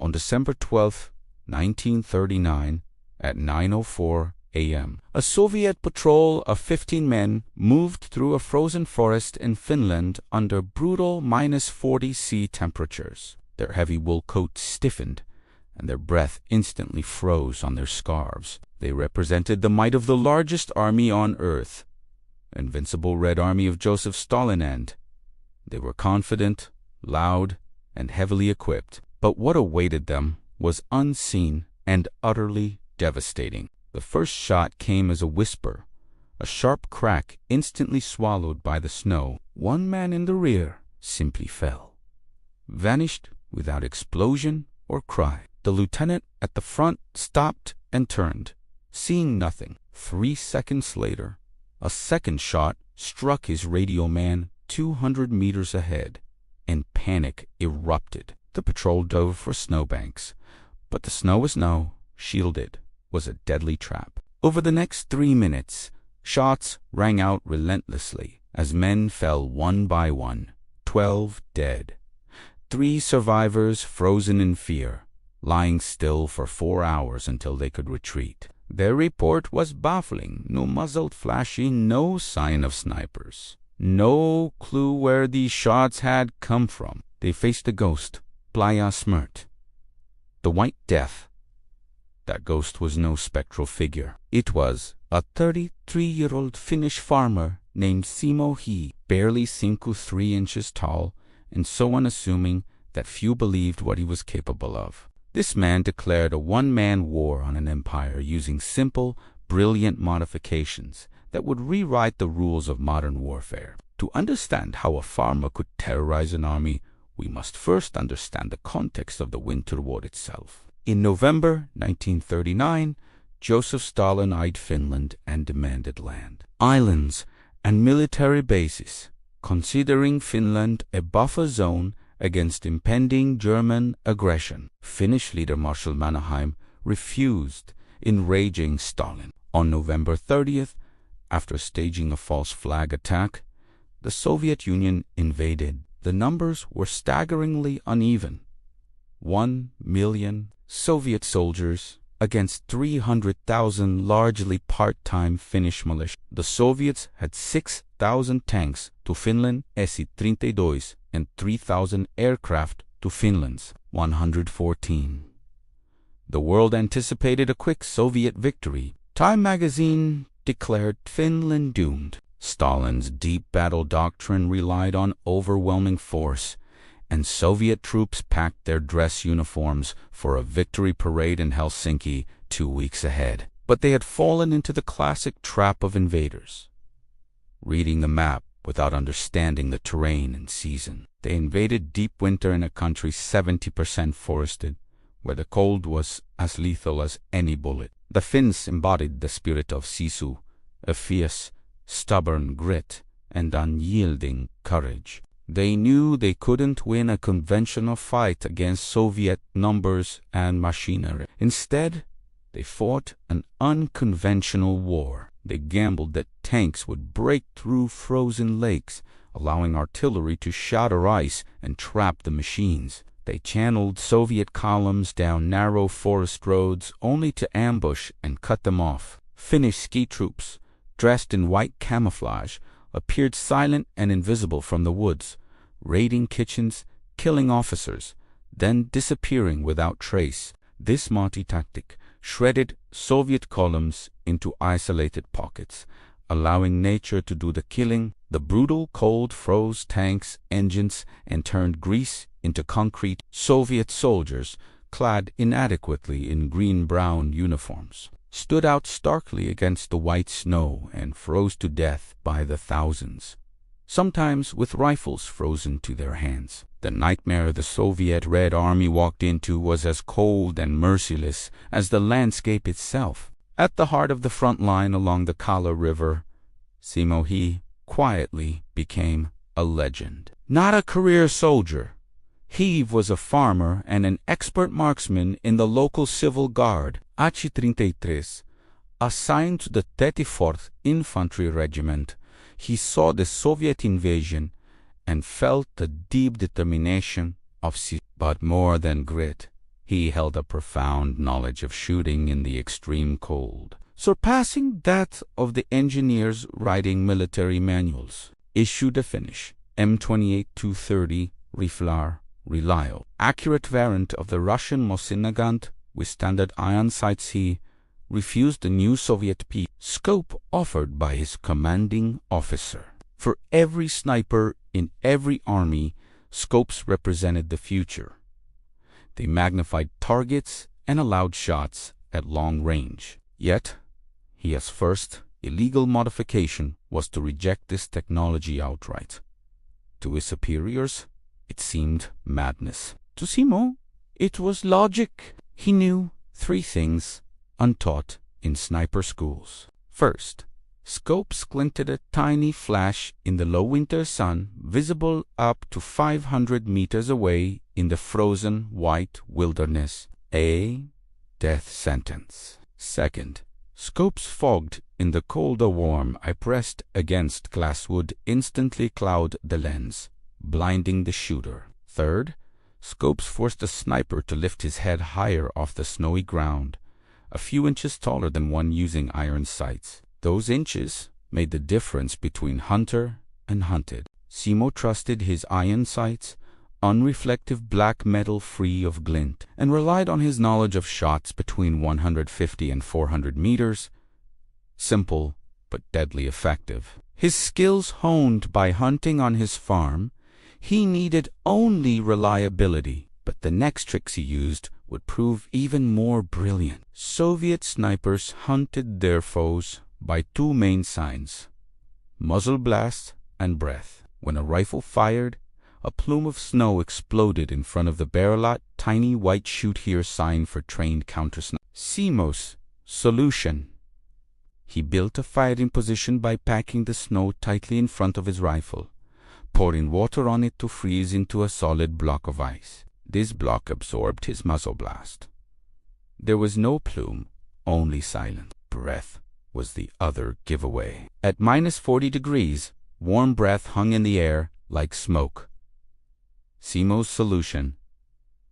on December 12, 1939, at 9:04 a.m. A Soviet patrol of 15 men moved through a frozen forest in Finland under brutal -40°C temperatures. Their heavy wool coats stiffened, and their breath instantly froze on their scarves. They represented the might of the largest army on earth, invincible Red Army of Joseph Stalin, and they were confident, loud, and heavily equipped. But what awaited them was unseen and utterly devastating. The first shot came as a whisper, a sharp crack instantly swallowed by the snow. One man in the rear simply fell, vanished without explosion or cry. The lieutenant at the front stopped and turned, seeing nothing. 3 seconds later, a second shot struck his radio man 200 meters ahead, and panic erupted. The patrol dove for snowbanks, but the snow shielded, was a deadly trap. Over the next 3 minutes, shots rang out relentlessly as men fell one by one, 12 dead. 3 survivors frozen in fear, lying still for 4 hours until they could retreat. Their report was baffling. No muzzle flashing, no sign of snipers. No clue where these shots had come from. They faced a ghost, Playa Smrt, the White Death. That ghost was no spectral figure. It was a 33-year-old Finnish farmer named Simo Häyhä, barely 3 inches tall, and so unassuming that few believed what he was capable of. This man declared a one-man war on an empire using simple, brilliant modifications that would rewrite the rules of modern warfare. To understand how a farmer could terrorize an army, we must first understand the context of the Winter War itself. In November 1939, Joseph Stalin eyed Finland and demanded land, islands, and military bases, considering Finland a buffer zone against impending German aggression. Finnish leader Marshal Mannerheim refused, enraging Stalin. On November 30th, after staging a false flag attack, the Soviet Union invaded. The numbers were staggeringly uneven. 1 million Soviet soldiers against 300,000 largely part-time Finnish militia. The Soviets had 6,000 tanks to Finland's SI-32 and 3,000 aircraft to Finland's 114. The world anticipated a quick Soviet victory. Time magazine declared Finland doomed. Stalin's deep battle doctrine relied on overwhelming force, and Soviet troops packed their dress uniforms for a victory parade in Helsinki 2 weeks ahead. But they had fallen into the classic trap of invaders, reading the map without understanding the terrain and season. They invaded deep winter in a country 70% forested, where the cold was as lethal as any bullet. The Finns embodied the spirit of Sisu, a fierce, stubborn grit and unyielding courage. They knew they couldn't win a conventional fight against Soviet numbers and machinery. Instead, they fought an unconventional war. They gambled that tanks would break through frozen lakes, allowing artillery to shatter ice and trap the machines. They channeled Soviet columns down narrow forest roads only to ambush and cut them off. Finnish ski troops, dressed in white camouflage, appeared silent and invisible from the woods, raiding kitchens, killing officers, then disappearing without trace. This multi-tactic shredded Soviet columns into isolated pockets, allowing nature to do the killing. The brutal cold froze tanks' engines and turned grease into concrete. Soviet soldiers, clad inadequately in green-brown uniforms, stood out starkly against the white snow and froze to death by the thousands, sometimes with rifles frozen to their hands. The nightmare the Soviet Red Army walked into was as cold and merciless as the landscape itself. At the heart of the front line along the Kala River, Simo Häyhä quietly became a legend. Not a career soldier, Häyhä was a farmer and an expert marksman in the local civil guard, SI-33, assigned to the 34th Infantry Regiment. He saw the Soviet invasion and felt the deep determination of Simo. But more than grit, He held a profound knowledge of shooting in the extreme cold, surpassing that of the engineers writing military manuals. Issue to finish, M28-230 Riflar Relio, accurate variant of the Russian Mosin-Nagant with standard iron sights. He refused the new Soviet P scope offered by his commanding officer. For every sniper in every army, scopes represented the future. They magnified targets and allowed shots at long range. Yet, his first illegal modification was to reject this technology outright. To his superiors, it seemed madness. To Simo, it was logic. He knew three things untaught in sniper schools. First, scopes glinted a tiny flash in the low winter sun, visible up to 500 meters away in the frozen white wilderness. A death sentence. Second, scopes fogged in the cold or warm I pressed against glasswood instantly cloud the lens, blinding the shooter. Third, scopes forced the sniper to lift his head higher off the snowy ground, a few inches taller than one using iron sights. Those inches made the difference between hunter and hunted. Simo trusted his iron sights, unreflective black metal free of glint, and relied on his knowledge of shots between 150 and 400 meters, simple but deadly effective. His skills honed by hunting on his farm, he needed only reliability, but the next tricks he used would prove even more brilliant. Soviet snipers hunted their foes by two main signs: muzzle blast and breath. When a rifle fired, a plume of snow exploded in front of the barrel, tiny white shoot here sign for trained countersnipers. Simo's solution. He built a firing position by packing the snow tightly in front of his rifle, pouring water on it to freeze into a solid block of ice. This block absorbed his muzzle blast. There was no plume, only silence. Breath was the other giveaway. At -40 degrees, warm breath hung in the air like smoke. Simo's solution: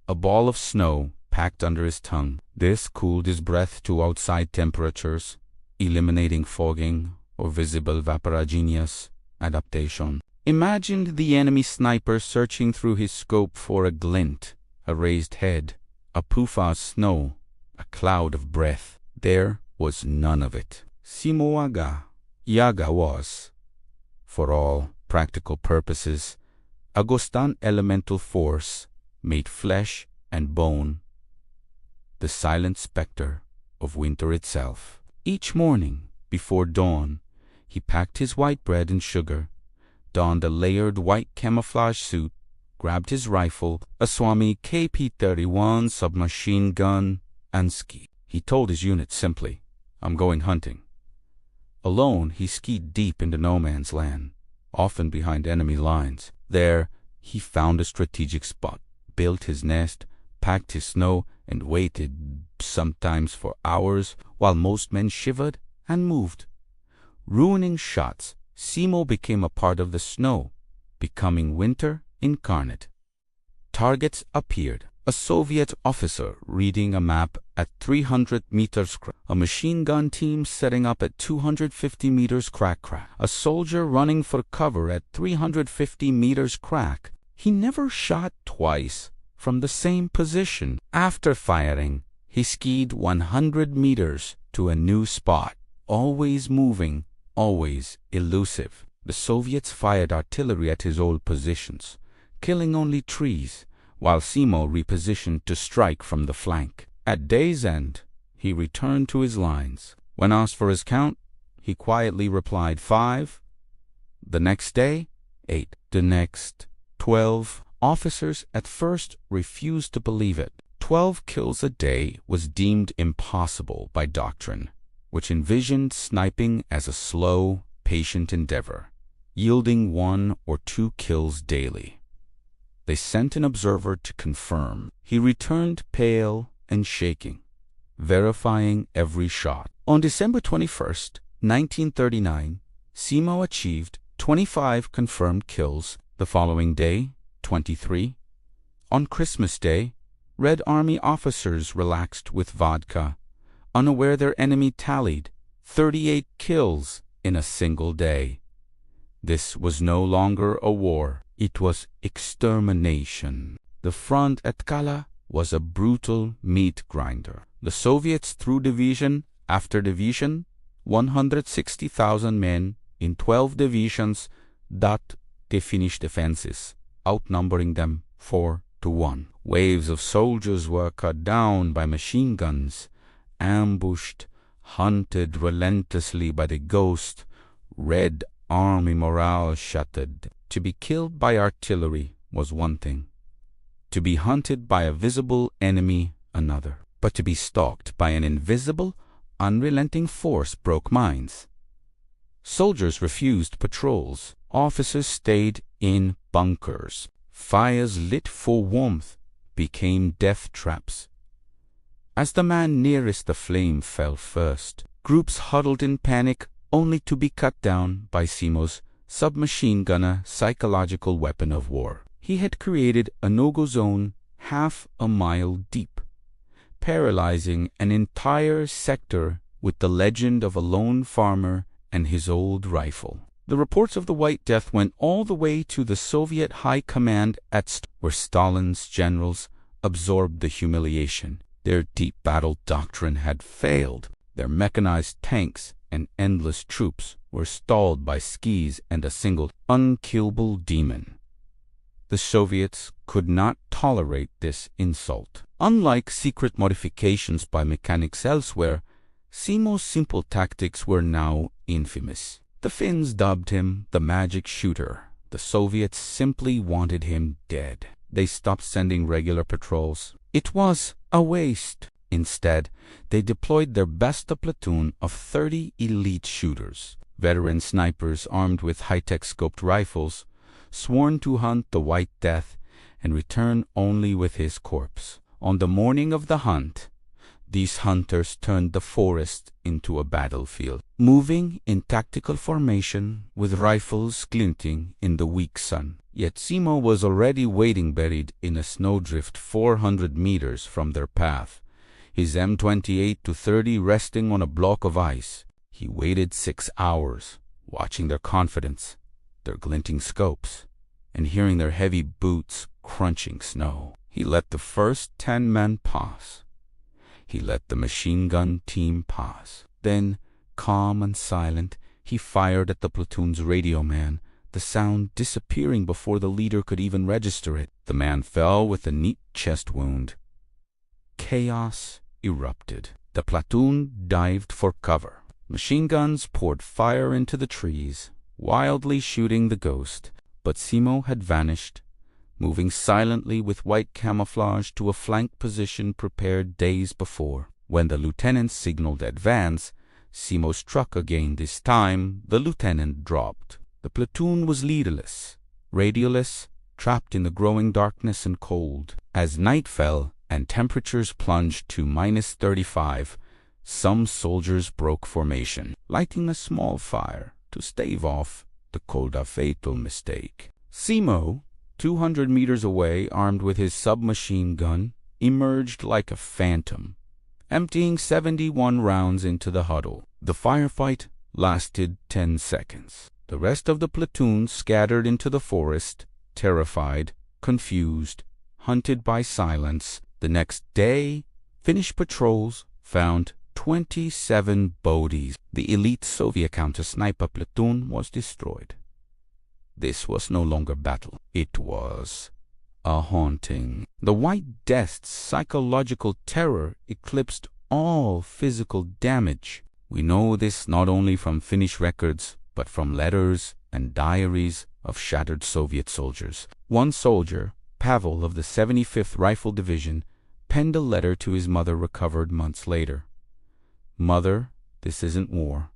a ball of snow packed under his tongue. This cooled his breath to outside temperatures, eliminating fogging or visible vaporogenous adaptation. Imagine the enemy sniper searching through his scope for a glint, a raised head, a poof of snow, a cloud of breath. There was none of it. Simo Häyhä Yaga was, for all practical purposes, a Gostan elemental force made flesh and bone, the silent specter of winter itself. Each morning, before dawn, he packed his white bread and sugar, donned a layered white camouflage suit, grabbed his rifle, a Swami KP-31 submachine gun, and skied. He told his unit simply, "I'm going hunting." Alone, he skied deep into no man's land, often behind enemy lines. There, he found a strategic spot, built his nest, packed his snow, and waited, sometimes for hours, while most men shivered and moved. Ruining shots, Simo became a part of the snow, becoming winter incarnate. Targets appeared. A Soviet officer reading a map at 300 meters crack. A machine gun team setting up at 250 meters crack. A soldier running for cover at 350 meters crack. He never shot twice from the same position. After firing, he skied 100 meters to a new spot, always moving, always elusive. The Soviets fired artillery at his old positions, killing only trees, while Simo repositioned to strike from the flank. At day's end, he returned to his lines. When asked for his count, he quietly replied 5. The next day, 8. The next, 12. Officers at first refused to believe it. 12 kills a day was deemed impossible by doctrine, which envisioned sniping as a slow, patient endeavor, yielding 1 or 2 kills daily. They sent an observer to confirm. He returned pale and shaking, verifying every shot. On December 21st, 1939, Simo achieved 25 confirmed kills. The following day, 23. On Christmas Day, Red Army officers relaxed with vodka, unaware their enemy tallied 38 kills in a single day. This was no longer a war, it was extermination. The front at Kala was a brutal meat grinder. The Soviets threw division after division, 160,000 men in 12 divisions that they finished defenses, outnumbering them 4-1. Waves of soldiers were cut down by machine guns, ambushed, hunted relentlessly by the ghost. Red Army morale shattered. To be killed by artillery was one thing, to be hunted by a visible enemy another. But to be stalked by an invisible, unrelenting force broke minds. Soldiers refused patrols. Officers stayed in bunkers. Fires lit for warmth became death traps. As the man nearest the flame fell first, groups huddled in panic only to be cut down by Simo's submachine gunner psychological weapon of war. He had created a no-go zone half a mile deep, paralyzing an entire sector with the legend of a lone farmer and his old rifle. The reports of the White Death went all the way to the Soviet High Command where Stalin's generals absorbed the humiliation. Their deep battle doctrine had failed. Their mechanized tanks and endless troops were stalled by skis and a single unkillable demon. The Soviets could not tolerate this insult. Unlike secret modifications by mechanics elsewhere, Simo's simple tactics were now infamous. The Finns dubbed him the magic shooter. The Soviets simply wanted him dead. They stopped sending regular patrols. It was a waste. Instead, they deployed their best platoon of 30 elite shooters, veteran snipers armed with high-tech scoped rifles, sworn to hunt the White Death and return only with his corpse. On the morning of the hunt, these hunters turned the forest into a battlefield, moving in tactical formation with rifles glinting in the weak sun. Yet Simo was already waiting buried in a snowdrift 400 meters from their path, his M28-30 resting on a block of ice. He waited 6 hours, watching their confidence, their glinting scopes, and hearing their heavy boots crunching snow. He let the first 10 men pass. He let the machine gun team pass. Then, calm and silent, he fired at the platoon's radio man, the sound disappearing before the leader could even register it. The man fell with a neat chest wound. Chaos erupted. The platoon dived for cover. Machine guns poured fire into the trees, wildly shooting the ghost. But Simo had vanished, moving silently with white camouflage to a flank position prepared days before. When the lieutenant signaled advance, Simo struck again. This time, the lieutenant dropped. The platoon was leaderless, radioless, trapped in the growing darkness and cold. As night fell and temperatures plunged to -35, some soldiers broke formation, lighting a small fire to stave off the cold, a fatal mistake. Simo, 200 meters away, armed with his submachine gun, emerged like a phantom, emptying 71 rounds into the huddle. The firefight lasted 10 seconds. The rest of the platoon scattered into the forest, terrified, confused, hunted by silence. The next day, Finnish patrols found 27 bodies. The elite Soviet counter-sniper platoon was destroyed. This was no longer battle. It was a haunting. The White Death's psychological terror eclipsed all physical damage. We know this not only from Finnish records, but from letters and diaries of shattered Soviet soldiers. One soldier, Pavel of the 75th Rifle Division, penned a letter to his mother recovered months later. "Mother, this isn't war.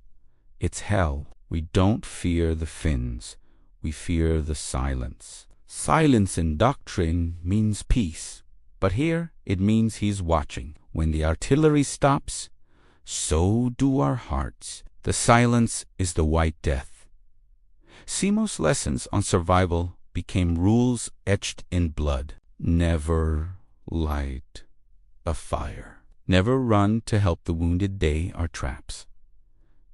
It's hell. We don't fear the Finns. We fear the silence. Silence in doctrine means peace, but here it means he's watching. When the artillery stops, so do our hearts. The silence is the White Death." Simo's lessons on survival became rules etched in blood. Never light a fire. Never run to help the wounded day our traps.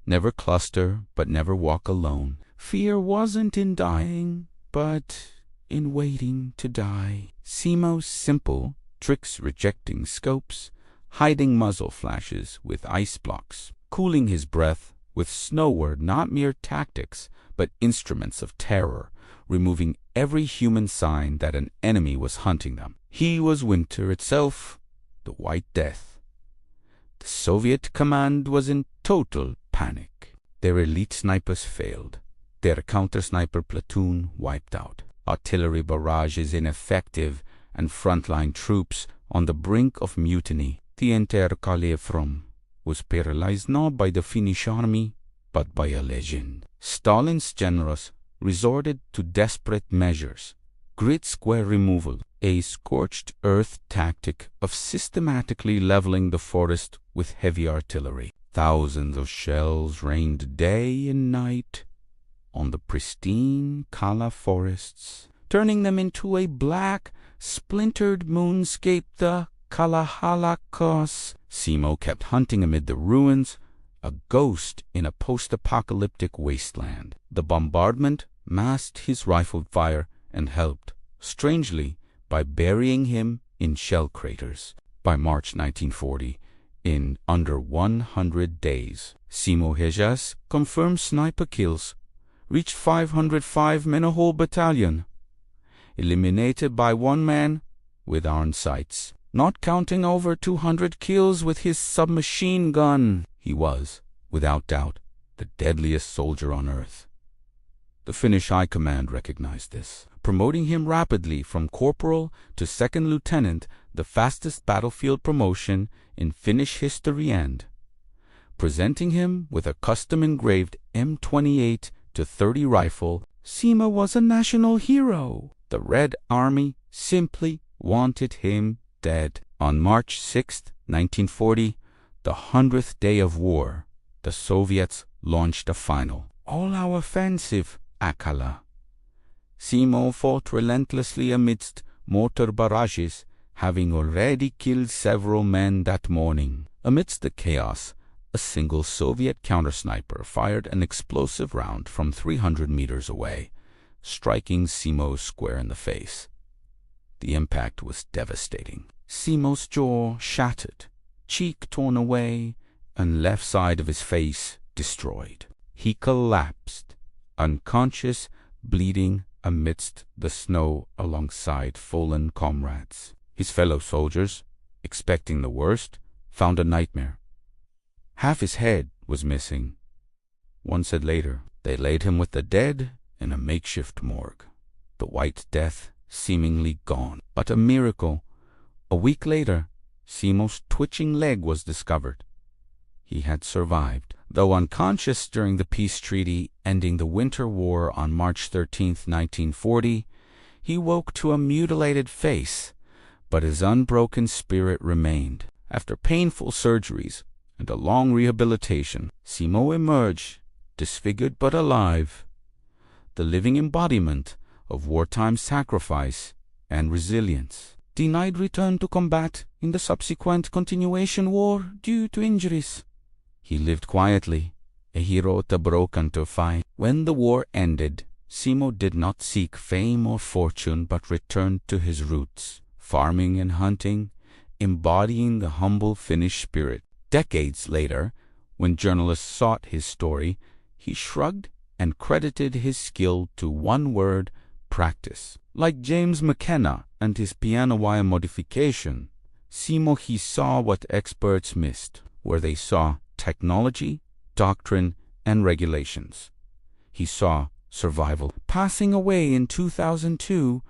Never cluster, but never walk alone. Fear wasn't in dying, but in waiting to die. Simo's simple tricks rejecting scopes, hiding muzzle flashes with ice blocks, cooling his breath with snow were not mere tactics, but instruments of terror, removing every human sign that an enemy was hunting them. He was winter itself, the White Death. The Soviet command was in total panic. Their elite snipers failed. Their counter-sniper platoon wiped out. Artillery barrages ineffective, and frontline troops on the brink of mutiny. The entire Calais front was paralyzed not by the Finnish army, but by a legend. Stalin's generals resorted to desperate measures. Grid square removal, a scorched earth tactic of systematically leveling the forest with heavy artillery. Thousands of shells rained day and night on the pristine Kala forests, turning them into a black, splintered moonscape, the Kalahalakos. Simo kept hunting amid the ruins, a ghost in a post-apocalyptic wasteland. The bombardment masked his rifle fire and helped, strangely, by burying him in shell craters. By March 1940, in under 100 days, Simo Häyhä's confirmed sniper kills reached 505 men, a whole battalion, eliminated by one man with iron sights. Not counting over 200 kills with his submachine gun, he was, without doubt, the deadliest soldier on earth. The Finnish High Command recognized this, promoting him rapidly from corporal to second lieutenant, the fastest battlefield promotion in Finnish history, and presenting him with a custom-engraved M28-30 rifle. Simo was a national hero. The Red Army simply wanted him dead. On March 6, 1940, the 100th day of war, the Soviets launched a final all-out offensive at Kala. Simo fought relentlessly amidst mortar barrages, having already killed several men that morning. Amidst the chaos, a single Soviet counter-sniper fired an explosive round from 300 meters away, striking Simo square in the face. The impact was devastating. Simo's jaw shattered, cheek torn away, and left side of his face destroyed. He collapsed, unconscious, bleeding amidst the snow alongside fallen comrades. His fellow soldiers, expecting the worst, found a nightmare. Half his head was missing. One said later, they laid him with the dead in a makeshift morgue. The White Death seemingly gone. But a miracle. A week later, Simo's twitching leg was discovered. He had survived. Though unconscious during the peace treaty ending the Winter War on March 13, 1940, he woke to a mutilated face, but his unbroken spirit remained. After painful surgeries and a long rehabilitation, Simo emerged, disfigured but alive, the living embodiment of wartime sacrifice and resilience. Denied return to combat in the subsequent continuation war due to injuries, he lived quietly, a hero to broken to fight. When the war ended, Simo did not seek fame or fortune but returned to his roots, farming and hunting, embodying the humble Finnish spirit. Decades later, when journalists sought his story, he shrugged and credited his skill to one word: practice. Like James McKenna and his piano wire modification, Simo he saw what experts missed, where they saw technology, doctrine, and regulations. He saw survival. Passing away in 2002,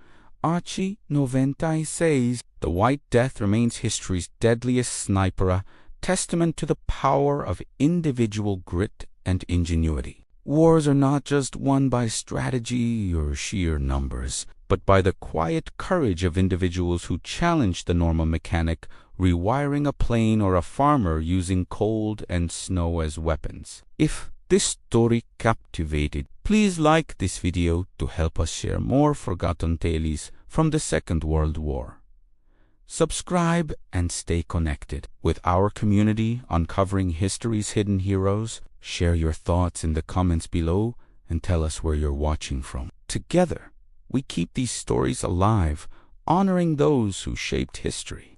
Archie 96, the White Death remains history's deadliest sniper, a testament to the power of individual grit and ingenuity. Wars are not just won by strategy or sheer numbers, but by the quiet courage of individuals who challenge the normal mechanic, rewiring a plane, or a farmer using cold and snow as weapons. If this story captivated, please like this video to help us share more forgotten tales from the Second World War. Subscribe and stay connected with our community uncovering history's hidden heroes. Share your thoughts in the comments below and tell us where you're watching from. Together, we keep these stories alive, honoring those who shaped history.